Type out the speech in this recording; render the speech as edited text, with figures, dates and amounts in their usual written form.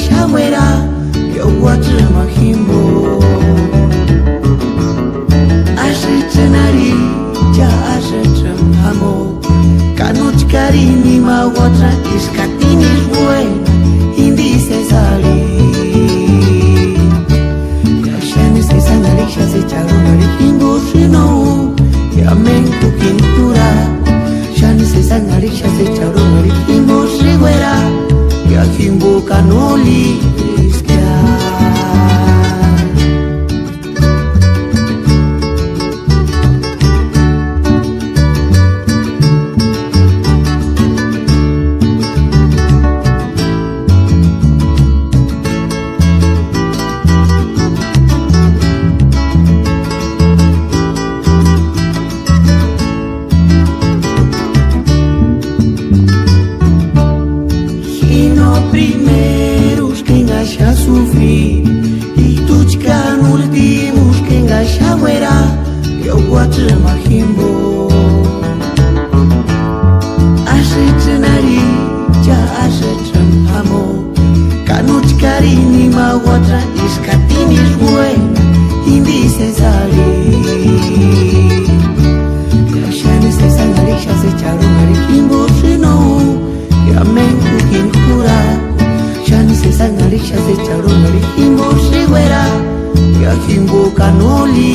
shawera yo watre mahimbo ashitnari ja ashitram amo kanuch karini ma watra iskatini bue hindi se sali kashani se sanari se charu mari himbo shino ya men kukintura shani se sanari se charu mari himbo shigwera ya himbo kanoli primeros que engaja sufrir e tu chican últimos que engaja fuera eu guatre mahimbo ashitnari ja ashitram amo kanuch karini ma guatra iskatini bue hindi se sali kashani se sanari se charu mari himbo shino ya men kukin kura shani se sanari se charu mari himbo shigwera ya himbo kanoli